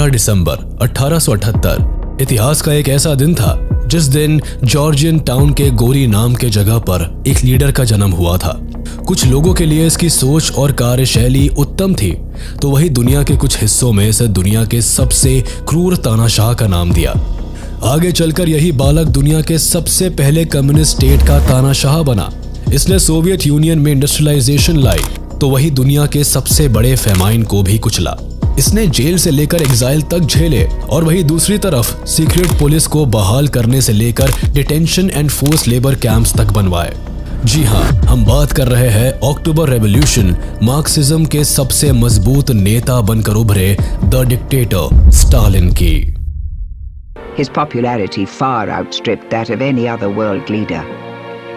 18 दिसंबर 1878 इतिहास का एक ऐसा दिन था जिस दिन जॉर्जियन टाउन के गोरी नाम के जगह पर एक लीडर का जन्म हुआ था। कुछ लोगों के लिए इसकी सोच और कार्यशैली उत्तम थी, तो वही दुनिया के कुछ हिस्सों में इसे दुनिया के सबसे क्रूर तानाशाह का नाम दिया। आगे चलकर यही बालक दुनिया के सबसे पहले कम्युनिस्ट स्टेट का तानाशाह बना। इसने सोवियत यूनियन में इंडस्ट्रियलाइजेशन लाई, तो वही दुनिया के सबसे बड़े फेमाइन को भी कुचला। इसने जेल से लेकर एग्जाइल तक झेले और वही दूसरी तरफ सीक्रेट पुलिस को बहाल करने से लेकर detention and force labour camps तक बनवाए। जी हाँ, हम बात कर रहे हैं अक्टूबर रेवोल्यूशन मार्क्सिज्म के सबसे मजबूत नेता बनकर उभरे द डिक्टेटर स्टालिन की। His popularity far outstripped that of any other world leader.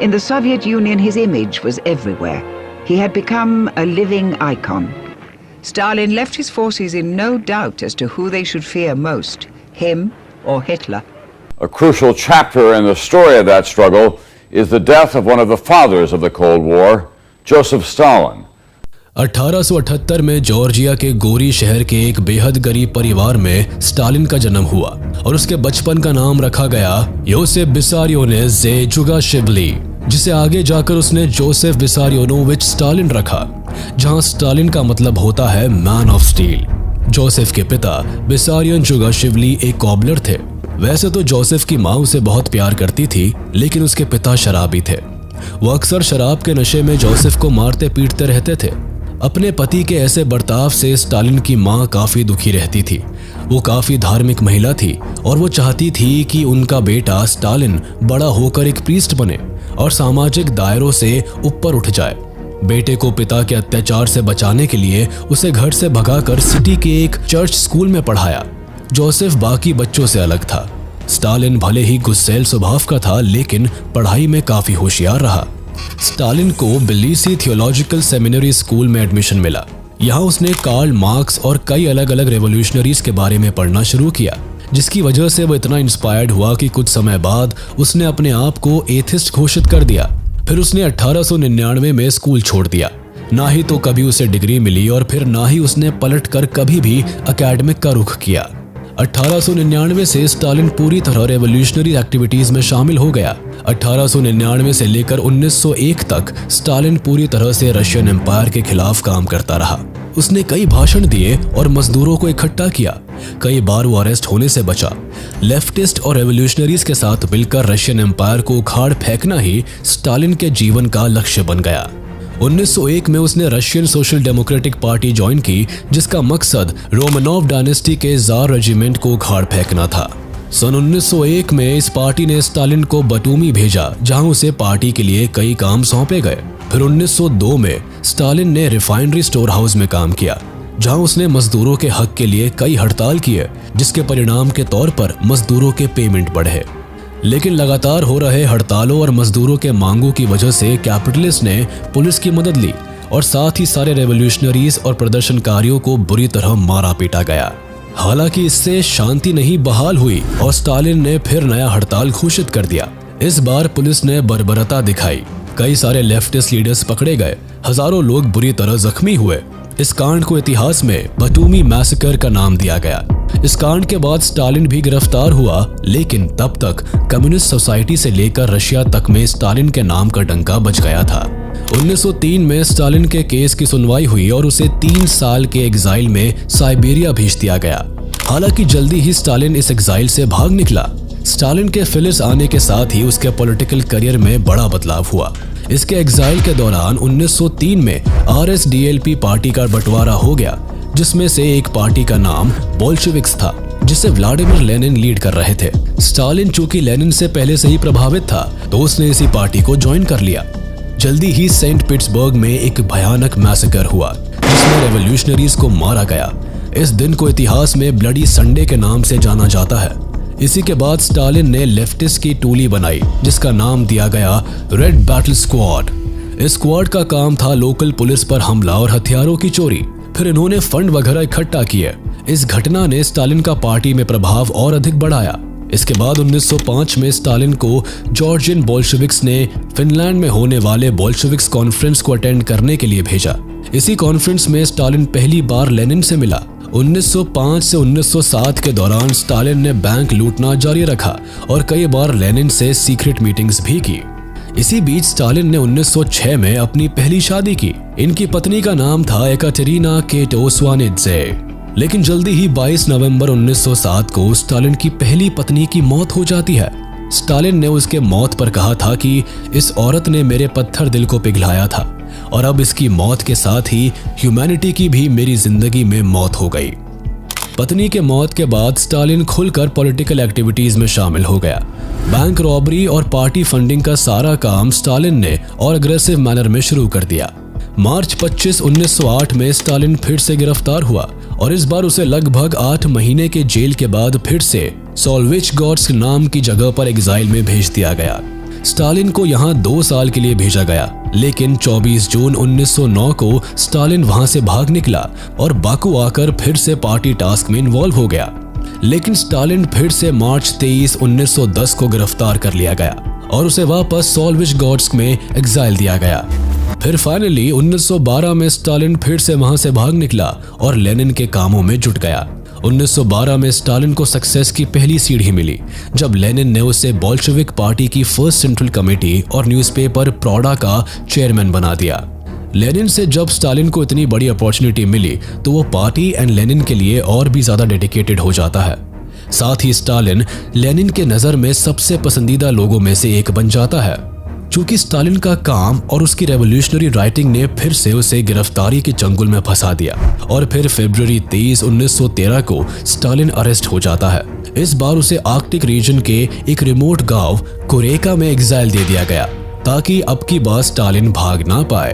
In the Soviet Union, his image was everywhere. He had become a living icon. Stalin left his forces in no doubt as to who they should fear most, him or Hitler. A crucial chapter in the story of that struggle is the death of one of the fathers of the Cold War, Joseph Stalin. 1878 में Georgia के गोरी शहर के एक बेहद गरीब परिवार में स्टालिन का जन्म हुआ और उसके बचपन का नाम रखा गया योसेफ विसारियोनोविच जुगाशिवली, जिसे आगे जाकर उसने जोसेफ विसारियोनोविच स्टालिन रखा, जहां स्टालिन का मतलब होता है मैन ऑफ स्टील। जोसेफ के पिता विसारियोन जुगाशिवली एक कॉबलर थे। वैसे तो जोसेफ की माँ उसे बहुत प्यार करती थी, लेकिन उसके पिता शराबी थे। वो अक्सर शराब के नशे में जोसेफ को मारते पीटते रहते थे। अपने पति के ऐसे बर्ताव से स्टालिन की माँ काफी दुखी रहती थी। वो काफी धार्मिक महिला थी और वो चाहती थी कि उनका बेटा स्टालिन बड़ा होकर एक प्रीस्ट बने और सामाजिक दायरों से ऊपर उठ जाए। बेटे को पिता के अत्याचार से बचाने के लिए उसे घर से भगाकर सिटी के एक चर्च स्कूल में पढ़ाया। जोसेफ बाकी बच्चों से अलग था। स्टालिन भले ही गुस्सैल स्वभाव का था, लेकिन पढ़ाई में काफी होशियार रहा। स्टालिन को बिलीसी थियोलॉजिकल सेमिनरी स्कूल में एडमिशन मिला। यहाँ उसने कार्ल मार्क्स और कई अलग अलग रेवोल्यूशनरीज के बारे में पढ़ना शुरू किया, जिसकी वजह से वो इतना इंस्पायर्ड हुआ कि कुछ समय बाद उसने अपने आप को एथिस्ट घोषित कर दिया। फिर उसने 1899 में स्कूल छोड़ दिया। ना ही तो कभी उसे डिग्री मिली और फिर ना ही उसने पलटकर कभी भी एकेडमिक का रुख किया। 1899 से स्टालिन पूरी तरह रेवोल्यूशनरी एक्टिविटीज में शामिल हो गया। 1899 से लेकर 1901 तक स्टालिन पूरी तरह से रशियन एम्पायर के खिलाफ काम करता रहा। उसने कई भाषण दिए और मजदूरों को इकट्ठा किया। कई बार वो अरेस्ट होने से बचा। लेफ्टिस्ट और रेवोल्यूशनरीज के साथ मिलकर रशियन एम्पायर को उखाड़ फेंकना ही स्टालिन के जीवन का लक्ष्य बन गया। 1901 में उसने Russian social democratic party join की, जिसका मकसद रोमनोव डायनेस्टी के जार रेजिमेंट को उखाड़ फेंकना था। सन 1901 में इस पार्टी ने स्टालिन को बटूमी भेजा, जहां उसे पार्टी के लिए कई काम सौंपे गए। फिर 1902 में स्टालिन ने रिफाइनरी स्टोर हाउस में काम किया, जहां उसने मजदूरों के हक के लिए कई हड़ताल किए, जिसके परिणाम के तौर पर मजदूरों के पेमेंट बढ़े। लेकिन लगातार हो रहे हड़तालों और मजदूरों के मांगों की वजह से कैपिटलिस्ट ने पुलिस की मदद ली और साथ ही सारे रेवोल्यूशनरीज और प्रदर्शनकारियों को बुरी तरह मारा पीटा गया। हालांकि इससे शांति नहीं बहाल हुई और स्टालिन ने फिर नया हड़ताल घोषित कर दिया। इस बार पुलिस ने बर्बरता दिखाई। कई सारे लेफ्टिस्ट लीडर्स पकड़े गए। हजारों लोग बुरी तरह जख्मी हुए। इस कांड को इतिहास में बटूमी मैसेकर का नाम दिया गया। इस कांड के बाद स्टालिन भी गिरफ्तार हुआ, लेकिन तब तक कम्युनिस्ट सोसाइटी से लेकर रशिया तक में स्टालिन के नाम का डंका बज गया था। 1903 में स्टालिन के केस की सुनवाई हुई और उसे 3 साल के एग्जाइल में साइबेरिया भेज दिया गया। हालांकि जल्दी ही स्टालिन इस एग्जाइल से भाग निकला। स्टालिन के फिलिस आने के साथ ही उसके पॉलिटिकल करियर में बड़ा बदलाव हुआ। इसके एग्जाइल के दौरान 1903 में RSDLP पार्टी का बंटवारा हो गया, जिसमें से एक पार्टी का नाम बोल्शेविक्स था, जिसे व्लादिमीर लेनिन लीड कर रहे थे। स्टालिन चूंकि लेनिन से पहले से ही प्रभावित था, तो उसने इसी पार्टी को ज्वाइन कर लिया। जल्दी ही सेंट पीटर्सबर्ग में एक भयानक मैसेकर हुआ, जिसमें रेवोल्यूशनरीज को मारा गया। इस दिन को इतिहास में ब्लडी संडे के नाम से जाना जाता है। इसी के बाद स्टालिन ने लेफ्टिस्ट की टोली बनाई, जिसका नाम दिया गया रेड बैटल स्क्वाड। इस स्क्वाड का काम था लोकल पुलिस पर हमला और हथियारों की चोरी। फिर इन्होंने फंड वगैरह इकट्ठा किए। इस घटना ने स्टालिन का पार्टी में प्रभाव और अधिक बढ़ाया। इसके बाद 1905 में स्टालिन को जॉर्जियन बोल्शेविक्स ने फिनलैंड में होने वाले बोल्शेविक्स कॉन्फ्रेंस को अटेंड करने के लिए भेजा। इसी कॉन्फ्रेंस में स्टालिन पहली बार लेनिन से मिला 1905 से 1907 के दौरान स्टालिन ने बैंक लूटना जारी रखा और कई बार लेनिन से सीक्रेट मीटिंग्स भी की। इसी बीच स्टालिन ने 1906 में अपनी पहली शादी की। इनकी पत्नी का नाम था एकाटेरिना केटोस्वानित्जे। लेकिन जल्दी ही 22 नवंबर 1907 को स्टालिन की पहली पत्नी की मौत हो जाती है। स्टालिन ने उसके मौत पर कहा था कि इस औरत ने मेरे पत्थर दिल को पिघलाया था और अब इसकी मौत के साथ ही ह्यूमैनिटी की भी मेरी जिंदगी में मौत हो गई। पत्नी के मौत के बाद स्टालिन खुलकर पॉलिटिकल एक्टिविटीज में शामिल हो गया। बैंक रॉबरी और पार्टी फंडिंग का सारा काम स्टालिन ने और अग्रेसिव मैनर में शुरू कर दिया। मार्च 25, 1908 में स्टालिन फिर से गिरफ्तार हुआ और इस बार उसे लगभग 8 महीने के जेल के बाद फिर से सोल्विचगॉर्स्क नाम की जगह पर एग्जाइल में भेज दिया गया। स्टालिन को यहाँ 2 साल के लिए भेजा गया, लेकिन 24 जून 1909 को स्टालिन वहां से भाग निकला और बाकू आकर फिर से पार्टी टास्क में इन्वॉल्व हो गया। लेकिन स्टालिन फिर से मार्च 23, 1910 को गिरफ्तार कर लिया गया और उसे वापस सोल्विचगॉर्स्क में एग्जाइल दिया गया। फिर फाइनली 1912 में स्टालिन फिर से वहां से भाग निकला और लेनिन के कामों में जुट गया। 1912 में स्टालिन को सक्सेस की पहली सीढ़ी मिली जब लेनिन ने उसे बोल्शेविक पार्टी की फर्स्ट सेंट्रल कमेटी और न्यूज़पेपर प्रॉडा का चेयरमैन बना दिया। लेनिन से जब स्टालिन को इतनी बड़ी अपॉर्चुनिटी मिली तो वो पार्टी एंड लेनिन के लिए और भी ज्यादा डेडिकेटेड हो जाता है। साथ ही स्टालिन लेनिन के नजर में सबसे पसंदीदा लोगों में से एक बन जाता है। चूंकि स्टालिन का काम और उसकी रेवोल्यूशनरी राइटिंग ने फिर से उसे गिरफ्तारी के चंगुल में फंसा दिया और फिर फरवरी 23, 1913 को स्टालिन अरेस्ट हो जाता है। इस बार उसे आर्कटिक रीजन के एक रिमोट गांव कोरेका में एग्जाइल दे दिया गया ताकि अब की बार स्टालिन भाग ना पाए।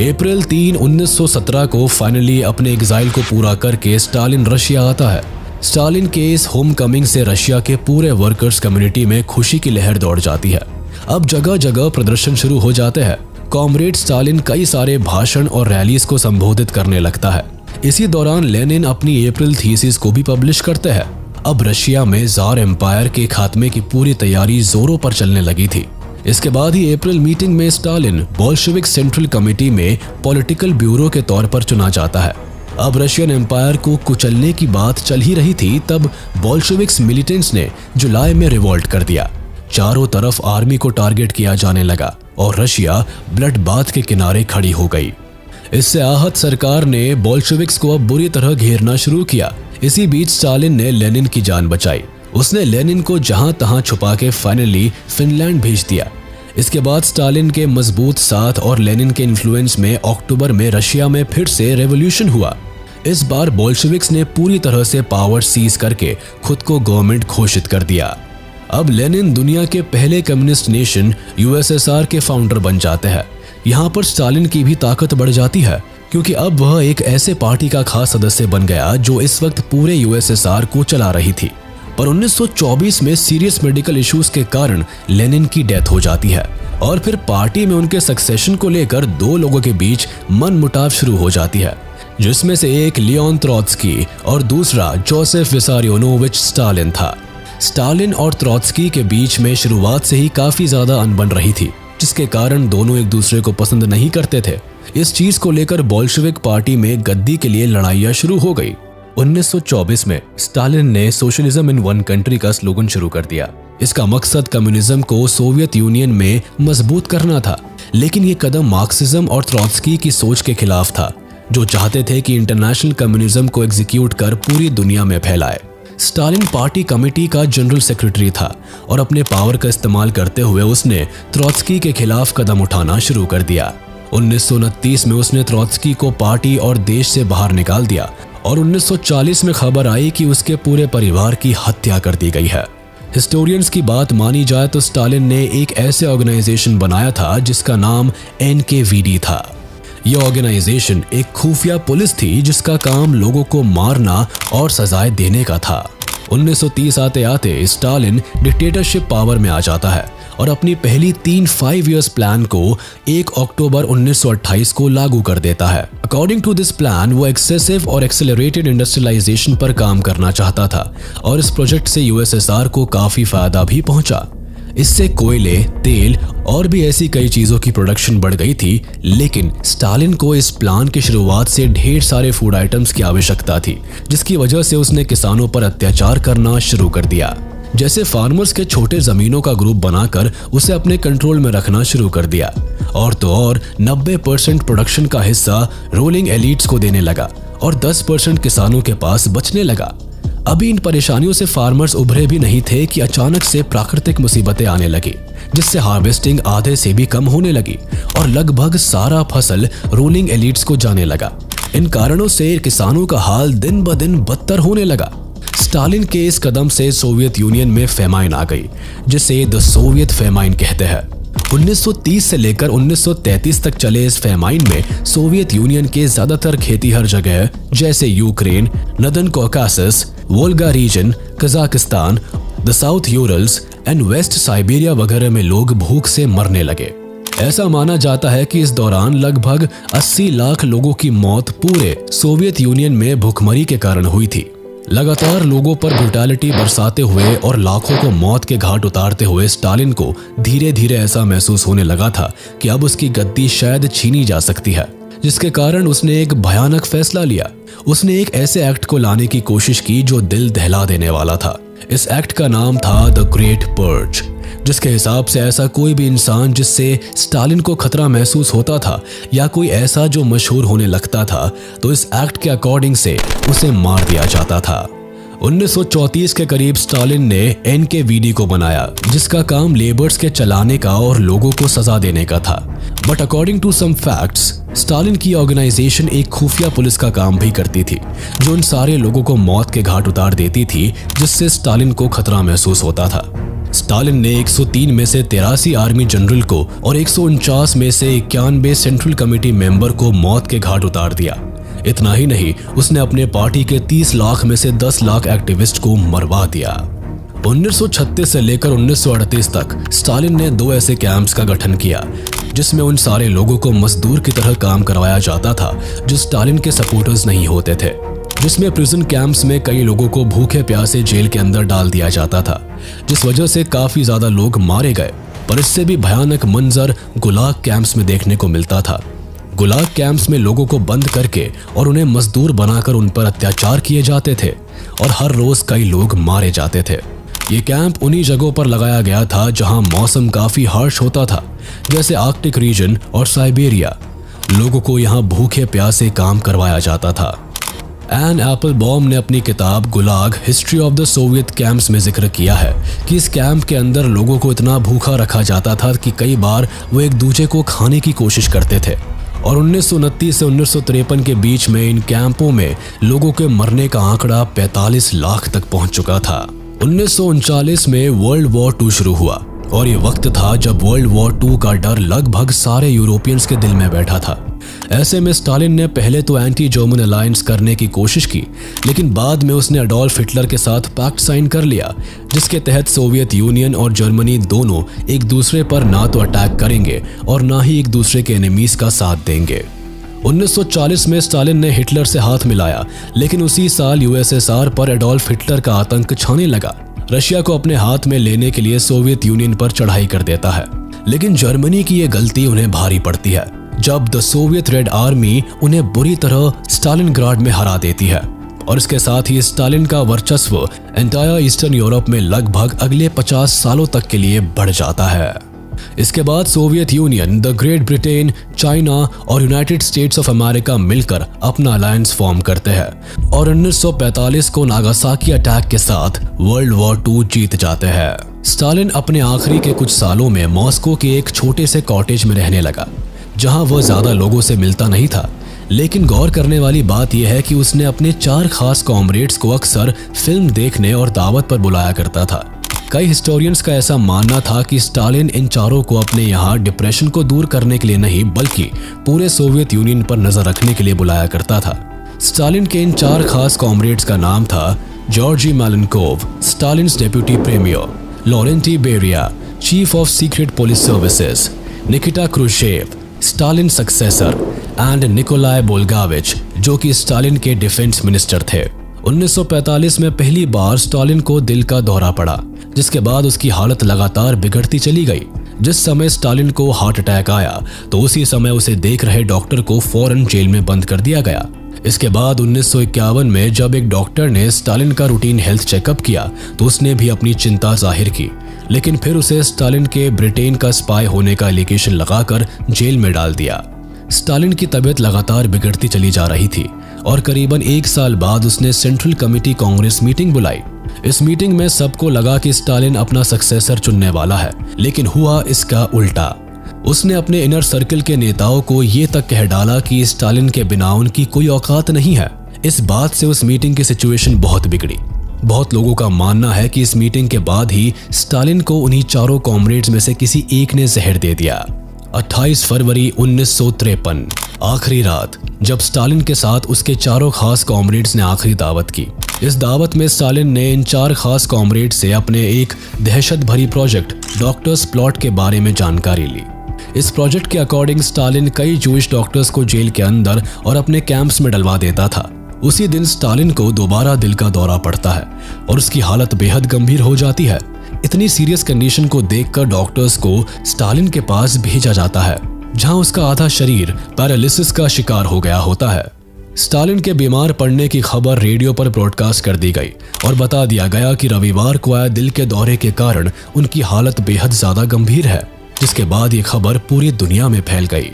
अप्रैल 3, 1917 को फाइनली अपने एग्जाइल को पूरा करके स्टालिन रशिया आता है। स्टालिन के इस होम कमिंग से रशिया के पूरे वर्कर्स कम्युनिटी में खुशी की लहर दौड़ जाती है। अब जगह जगह प्रदर्शन शुरू हो जाते हैं। कॉमरेड स्टालिन कई सारे भाषण और रैलीज को संबोधित करने लगता है। इसी दौरान लेनिन अपनी अप्रैल थीसिस को भी पब्लिश करते हैं। अब रशिया में जार एम्पायर के खात्मे की पूरी तैयारी जोरों पर चलने लगी थी। इसके बाद ही अप्रैल मीटिंग में स्टालिन बोल्शेविक सेंट्रल कमेटी में पॉलिटिकल ब्यूरो के तौर पर चुना जाता है। अब रशियन एम्पायर को कुचलने की बात चल ही रही थी तब बोल्शेविक्स मिलिटेंट्स ने जुलाई में रिवोल्ट कर दिया। चारों तरफ आर्मी को टारगेट किया जाने लगा और रशिया ब्लड बाथ के किनारे खड़ी हो गई। इससे आहत सरकार ने बोल्शेविक्स को अब बुरी तरह घेरना शुरू किया। इसी बीच स्टालिन ने लेनिन की जान बचाई। उसने लेनिन को जहां तहां छुपा के फाइनली फिनलैंड भेज दिया। इसके बाद स्टालिन के मजबूत साथ और लेनिन के इन्फ्लुएंस में अक्टूबर में रशिया में फिर से रेवोल्यूशन हुआ। इस बार बोल्शेविक्स ने पूरी तरह से पावर सीज करके खुद को गवर्नमेंट घोषित कर दिया। अब लेनिन दुनिया के पहले कम्युनिस्ट नेशन यूएसएसआर के फाउंडर बन जाते हैं। यहाँ पर स्टालिन की भी ताकत बढ़ जाती है क्योंकि अब वह एक ऐसे पार्टी का खास सदस्य बन गया जो इस वक्त पूरे यूएसएसआर को चला रही थी। पर 1924 में सीरियस मेडिकल इश्यूज के कारण लेनिन की डेथ हो जाती है और फिर पार्टी में उनके सक्सेशन को लेकर 2 लोगों के बीच मनमुटाव शुरू हो जाती है, जिसमें से एक लियोन त्रोत्स्की और दूसरा जोसेफ विसारियोनोविच स्टालिन था। स्टालिन और त्रोत्स्की के बीच में शुरुआत से ही काफी ज्यादा अनबन रही थी, जिसके कारण दोनों एक दूसरे को पसंद नहीं करते थे। इस चीज को लेकर बोल्शेविक पार्टी में गद्दी के लिए लड़ाइयां शुरू हो गई। 1924 में स्टालिन ने सोशलिज्म इन वन कंट्री का स्लोगन शुरू कर दिया। इसका मकसद कम्युनिज्म को सोवियत यूनियन में मजबूत करना था, लेकिन ये कदम मार्क्सिज्म और त्रोत्स्की की सोच के खिलाफ था, जो चाहते थे कि इंटरनेशनल कम्युनिज्म को एग्जीक्यूट कर पूरी दुनिया में फैलाए। स्टालिन पार्टी कमेटी का जनरल सेक्रेटरी था और अपने पावर का इस्तेमाल करते हुए उसने त्रोत्स्की के खिलाफ कदम उठाना शुरू कर दिया। 1929 में उसने त्रोत्स्की को पार्टी और देश से बाहर निकाल दिया और 1940 में खबर आई कि उसके पूरे परिवार की हत्या कर दी गई है। हिस्टोरियंस की बात मानी जाए तो स्टालिन ने एक ऐसे ऑर्गेनाइजेशन बनाया था जिसका नाम NKVD था। यह ऑर्गेनाइजेशन एक खुफिया पुलिस थी जिसका काम लोगों को मारना और सजाएं देने का था। 1930 आते आते स्टालिन डिक्टेटरशिप पावर में आ जाता है और अपनी पहली 3 5 इयर्स प्लान को 1 अक्टूबर 1928 को लागू कर देता है। अकॉर्डिंग टू दिस प्लान वो एक्सेसिव और एक्सेलरेटेड इंडस्ट्रियलाइजेशन पर काम करना चाहता था और इस प्रोजेक्ट से यूएसएसआर को काफी फायदा भी पहुंचा। इससे कोयले, तेल और भी ऐसी कई चीजों की प्रोडक्शन बढ़ गई थी, लेकिन स्टालिन को इस प्लान की शुरुआत से ढेर सारे फूड आइटम्स की आवश्यकता थी, जिसकी वजह से उसने किसानों पर अत्याचार करना शुरू कर दिया। जैसे फार्मर्स के छोटे जमीनों का ग्रुप बनाकर उसे अपने कंट्रोल में रखना शुरू कर दिया, और तो और 90% प्रोडक्शन का हिस्सा रूलिंग एलिट्स को देने लगा और 10% किसानों के पास बचने लगा। अभी इन परेशानियों से फार्मर्स उभरे भी नहीं थे कि अचानक से प्राकृतिक मुसीबतें आने लगी, जिससे हार्वेस्टिंग आधे से भी कम होने लगी और लगभग सारा फसल रूलिंग एलिट्स को जाने लगा। इन कारणों से किसानों का हाल दिन ब दिन बदतर होने लगा। स्टालिन के इस कदम से सोवियत यूनियन में फेमाइन आ गई, जिसे द सोवियत फेमाइन कहते हैं। 1930 से लेकर 1933 तक चले इस फेमाइन में सोवियत यूनियन के ज्यादातर खेती हर जगह जैसे Ukraine, northern Caucasus, Volga region, Kazakhstan, the South Urals and West Siberia वगैरह में लोग भूख से मरने लगे। ऐसा माना जाता है कि इस दौरान लगभग 80 लाख लोगों की मौत पूरे सोवियत यूनियन में भूखमरी के कारण हुई थी। लगातार लोगों पर ब्रुटैलिटी बरसाते हुए और लाखों को मौत के घाट उतारते हुए स्टालिन को धीरे धीरे ऐसा महसूस होने लगा था कि अब उसकी गद्दी शायद छीनी जा सकती है, जिसके कारण उसने एक भयानक फैसला लिया। उसने एक ऐसे एक्ट को लाने की कोशिश की जो दिल दहला देने वाला था। इस एक्ट का नाम था द ग्रेट पर्ज, जिसके हिसाब से ऐसा कोई भी इंसान जिससे स्टालिन को खतरा महसूस होता था या कोई ऐसा जो मशहूर होने लगता था, तो इस एक्ट के अकॉर्डिंग से उसे मार दिया जाता था। 1934 के करीब स्टालिन ने एनकेवीडी को बनाया, जिसका काम लेबर्स के चलाने का और लोगों को सजा देने का था। But according to some facts, Stalin की ऑर्गेनाइजेशन एक खुफिया पुलिस का काम भी करती थी, जो उन सारे लोगों को मौत के घाट उतार देती थी जिससे स्टालिन को खतरा महसूस होता था। स्टालिन ने 103 में से 83 आर्मी जनरल को और 149 में से 91 सेंट्रल कमेटी मेंबर को मौत के घाट उतार दिया। इतना ही नहीं, उसने अपने पार्टी के 30 लाख में से 10 लाख एक्टिविस्ट को मरवा दिया। 1936 से लेकर 1938 तक स्टालिन ने 2 ऐसे कैंप्स का गठन किया, जिसमें उन सारे लोगों को मजदूर की तरह काम करवाया जाता था जो स्टालिन के सपोर्टर्स नहीं होते थे। जिसमें प्रिजन कैंप्स में कई लोगों को भूखे प्यासे जेल के अंदर डाल दिया जाता था, जिस वजह से काफी ज्यादा लोग मारे गए। पर इससे भी भयानक मंजर गुलाग कैंप्स में देखने को मिलता था। गुलाग कैंप्स में लोगों को बंद करके और उन्हें मजदूर बनाकर उन पर अत्याचार किए जाते थे और हर रोज कई लोग मारे जाते थे। ये कैंप उन्हीं जगहों पर लगाया गया था जहां मौसम काफी हार्श होता था, जैसे आर्कटिक रीजन और साइबेरिया। लोगों को यहाँ भूखे प्यासे काम करवाया जाता था। एन एप्पलबॉम ने अपनी किताब Gulag history of the Soviet camps में जिक्र किया है कि इस कैंप के अंदर लोगों को इतना भूखा रखा जाता था कि कई बार वो एक दूसरे को खाने की कोशिश करते थे। और 1929 से 1953 के बीच में इन कैंपों में लोगों के मरने का आंकड़ा 45 लाख तक पहुंच चुका था। 1939 में वर्ल्ड वॉर 2 शुरू हुआ और ये वक्त था जब वर्ल्ड वॉर 2 का डर लगभग सारे यूरोपियंस के दिल में बैठा था। ऐसे में स्टालिन ने पहले तो एंटी जर्मन अलायंस करने की कोशिश की, लेकिन बाद में उसने एडोल्फ हिटलर के साथ पैक्ट साइन कर लिया, जिसके तहत सोवियत यूनियन और जर्मनी दोनों एक दूसरे पर ना तो अटैक करेंगे और ना ही एक दूसरे के एनिमीज का साथ देंगे। 1940 में स्टालिन ने हिटलर से हाथ मिलाया, लेकिन उसी साल यूएसएसआर पर एडोल्फ हिटलर का आतंक छाने लगा। रशिया को अपने हाथ में लेने के लिए सोवियत यूनियन पर चढ़ाई कर देता है, लेकिन जर्मनी की ये गलती उन्हें भारी पड़ती है जब द सोवियत रेड आर्मी उन्हें बुरी तरह स्टालिनग्राड में हरा देती है। और इसके साथ ही स्टालिन का वर्चस्व एंटायर ईस्टर्न यूरोप में लगभग अगले 50 सालों तक के लिए बढ़ जाता है। इसके बाद Soviet union, the great Britain, China और यूनाइटेड स्टेट्स ऑफ अमेरिका मिलकर अपना अलायंस फॉर्म करते हैं और 1945 को नागासाकी अटैक के साथ वर्ल्ड वॉर 2 जीत जाते हैं। स्टालिन अपने आखिरी के कुछ सालों में मॉस्को के एक छोटे से कॉटेज में रहने लगा, जहां वह ज्यादा लोगों से मिलता नहीं था। लेकिन गौर करने वाली बात यह है कि उसने अपने 4 खास कॉमरेड्स को अक्सर फिल्म देखने और दावत पर बुलाया करता था। कई हिस्टोरियंस का ऐसा मानना था कि स्टालिन इन चारों को अपने यहाँ डिप्रेशन को दूर करने के लिए नहीं, बल्कि पूरे सोवियत यूनियन पर नजर रखने के लिए बुलाया करता था। स्टालिन के इन 4 खास कॉमरेड्स का नाम था Georgy Malenkov, Stalin's deputy premier, Lavrentiy Beria, chief of secret police services, Nikita Khrushchev, Stalin successor and Nikolai Bolgavich, जो कि स्टालिन के डिफेंस मिनिस्टर थे। 1945 में पहली बार स्टालिन को दिल का दौरा पड़ा, जिसके बाद उसकी हालत लगातार बिगड़ती चली गई। जिस समय स्टालिन को हार्ट अटैक आया तो उसी समय उसे देख रहे डॉक्टर को फौरन जेल में बंद कर दिया गया। इसके बाद 1951 में जब एक डॉक्टर ने स्टालिन का रूटीन हेल्थ चेकअप किया तो उसने भी अपनी चिंता जाहिर की, लेकिन फिर उसे स्टालिन के ब्रिटेन का स्पाई होने का एलिगेशन लगाकर जेल में डाल दिया। स्टालिन की तबीयत लगातार बिगड़ती चली जा रही थी और करीबन 1 साल बाद उसने सेंट्रल कमेटी कांग्रेस मीटिंग बुलाई। इस मीटिंग में सबको लगा कि स्टालिन अपना सक्सेसर चुनने वाला है, लेकिन हुआ इसका उल्टा। उसने अपने इनर सर्कल के नेताओं को ये तक कह डाला कि स्टालिन के बिना उनकी कोई औकात नहीं है। इस बात से उस मीटिंग की सिचुएशन बहुत बिगड़ी। बहुत लोगों का मानना है कि इस मीटिंग के बाद ही स्टालिन को उन्हीं चारों कॉमरेड्स में से किसी एक ने जहर दे दिया। 28 फरवरी 1953 आखिरी रात, जब स्टालिन के साथ उसके चारों खास कॉमरेड्स ने आखिरी दावत की। इस दावत में स्टालिन ने इन 4 खास कॉमरेड्स से अपने एक दहशत भरी प्रोजेक्ट डॉक्टर्स प्लॉट के बारे में जानकारी ली। इस प्रोजेक्ट के अकॉर्डिंग स्टालिन कई जूइश डॉक्टर्स को जेल के अंदर और अपने कैंप्स में डलवा देता था। उसी दिन स्टालिन को दोबारा दिल का दौरा पड़ता है और उसकी हालत बेहद गंभीर हो जाती है। इतनी सीरियस कंडीशन को देखकर डॉक्टर्स को स्टालिन के पास भेजा जाता है, जहां उसका आधा शरीर पैरालिसिस का शिकार हो गया होता है। स्टालिन के बीमार पड़ने की खबर रेडियो पर ब्रॉडकास्ट कर दी गई और बता दिया गया कि रविवार को आए दिल के दौरे के कारण उनकी हालत बेहद ज्यादा गंभीर है, जिसके बाद ये खबर पूरी दुनिया में फैल गई।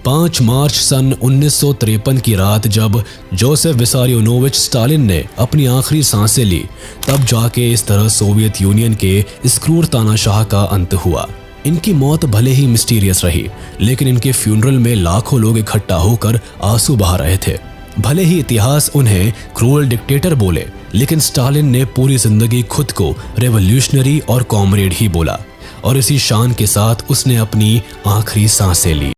5 मार्च सन 1953 की रात जब जोसेफ विसारियोनोविच स्टालिन ने अपनी आखिरी सांसें ली, तब जाके इस तरह सोवियत यूनियन के इस क्रूर तानाशाह का अंत हुआ। इनकी मौत भले ही मिस्टीरियस रही, लेकिन इनके फ्यूनरल में लाखों लोग इकट्ठा होकर आंसू बहा रहे थे। भले ही इतिहास उन्हें क्रूअल डिक्टेटर बोले, लेकिन स्टालिन ने पूरी जिंदगी खुद को रेवोल्यूशनरी और कॉमरेड ही बोला और इसी शान के साथ उसने अपनी आखिरी सांसें ली।